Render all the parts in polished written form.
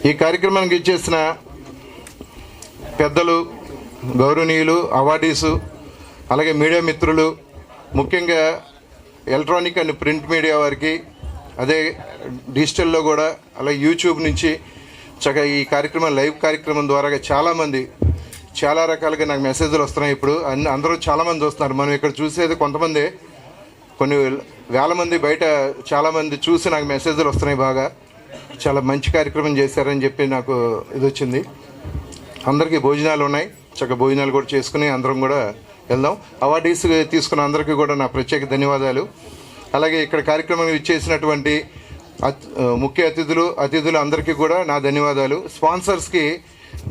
ఈ కార్యక్రమానికి ఇచ్చేసిన పెద్దలు, గౌరవనీయులు, అవార్డీసు, అలాగే మీడియా మిత్రులు, ముఖ్యంగా ఎలక్ట్రానిక్ అండ్ ప్రింట్ మీడియా వారికి, అదే డిజిటల్లో కూడా, అలాగే యూట్యూబ్ నుంచి చక్కగా ఈ కార్యక్రమం, లైవ్ కార్యక్రమం ద్వారా చాలామంది చాలా రకాలుగా నాకు మెసేజ్లు వస్తున్నాయి. ఇప్పుడు అందరూ చాలామంది వస్తున్నారు. మనం ఇక్కడ చూసేది కొంతమంది, కొన్ని వేల మంది బయట చాలామంది చూసి నాకు మెసేజ్లు వస్తున్నాయి. బాగా చాలా మంచి కార్యక్రమం చేశారని చెప్పి నాకు ఇది వచ్చింది. అందరికీ భోజనాలు ఉన్నాయి, చక్కగా భోజనాలు కూడా చేసుకుని అందరం కూడా వెళ్దాం. అవార్డీస్ తీసుకున్న అందరికీ కూడా నా ప్రత్యేక ధన్యవాదాలు. అలాగే ఇక్కడ కార్యక్రమం ఇచ్చేసినటువంటి ముఖ్య అతిథులు అందరికీ కూడా నా ధన్యవాదాలు. స్పాన్సర్స్కి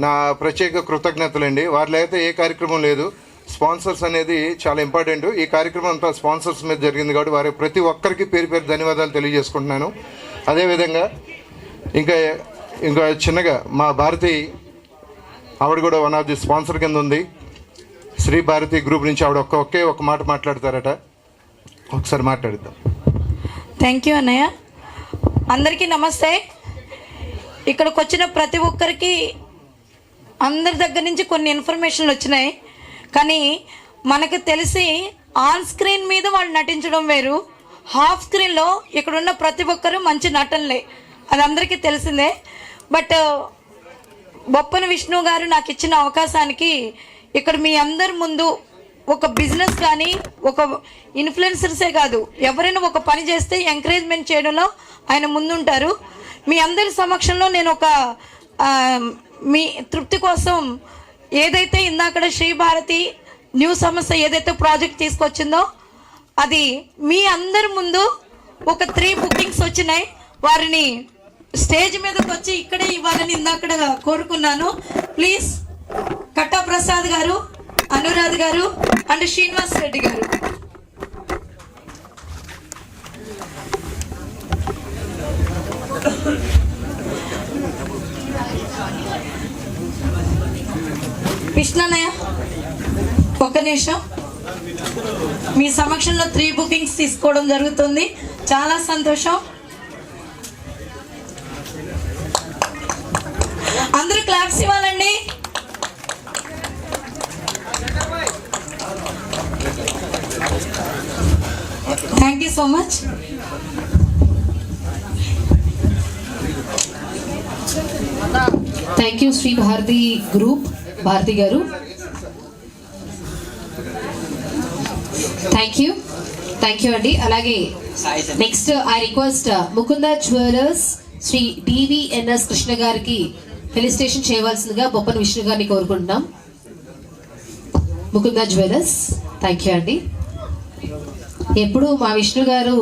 నా ప్రత్యేక కృతజ్ఞతలండి. వారి లేకపోతే ఏ కార్యక్రమం లేదు. స్పాన్సర్స్ అనేది చాలా ఇంపార్టెంట్. ఈ కార్యక్రమం అంతా స్పాన్సర్స్ మీద జరిగింది కాబట్టి వారి ప్రతి ఒక్కరికి పేరు పేరు ధన్యవాదాలు తెలియజేసుకుంటున్నాను. అదేవిధంగా ఇంకా చిన్నగా మా భారతి, ఆవిడ కూడా వన్ ఆఫ్ ది స్పాన్సర్ కింద ఉంది. శ్రీ భారతి గ్రూప్ నుంచి ఆవిడ ఒకే ఒక మాట మాట్లాడతారట. ఒకసారి మాట్లాడుతాం. థ్యాంక్ యూ అన్నయ్య. అందరికీ నమస్తే. ఇక్కడికి వచ్చిన ప్రతి ఒక్కరికి అందరి దగ్గర నుంచి కొన్ని ఇన్ఫర్మేషన్లు వచ్చినాయి. కానీ మనకు తెలిసి ఆన్ స్క్రీన్ మీద వాళ్ళు నటించడం వేరు, హాఫ్ స్క్రీన్లో ఇక్కడున్న ప్రతి ఒక్కరు మంచి నటనలే, అది అందరికీ తెలిసిందే. బట్ బొప్పన విష్ణు గారు నాకు ఇచ్చిన అవకాశానికి ఇక్కడ మీ అందరి ముందు ఒక బిజినెస్ కానీ, ఒక ఇన్ఫ్లుయెన్సర్సే కాదు, ఎవరైనా ఒక పని చేస్తే ఎంకరేజ్మెంట్ చేయడంలో ఆయన ముందుంటారు. మీ అందరి సమక్షంలో నేను ఒక మీ తృప్తి కోసం ఏదైతే ఇందాక శ్రీభారతి న్యూ సమస్య ఏదైతే ప్రాజెక్ట్ తీసుకొచ్చిందో అది మీ అందరి ముందు ఒక 3 బుకింగ్స్ వచ్చినాయి. వారిని స్టేజ్ మీదకి వచ్చి ఇక్కడే ఇవ్వాలని ఇందాక కోరుకున్నాను. ప్లీజ్ కట్టా ప్రసాద్ గారు, అనురాధ్ గారు అండ్ శ్రీనివాస్ రెడ్డి గారు. కృష్ణన్నయ్య ఒక్క నిమిషం. మీ సమక్షంలో 3 బుకింగ్స్ తీసుకోవడం జరుగుతుంది. చాలా సంతోషం. అందరూ క్లాప్స్ ఇవ్వాలండి. Thank you so much. Thank you Shri Bharati group, Bharati గారు. థ్యాంక్ యూ అండి. అలాగే next I request Mukunda jewellers Shri DVNS Krishna గారికి ఫెలిసిటేషన్ చేయవలసిందిగా బొప్పన విష్ణు గారిని కోరుకుంటున్నాం. ముకుంద జ్యువెలర్స్. థ్యాంక్ యూ అండి. ఎప్పుడు మా విష్ణు గారు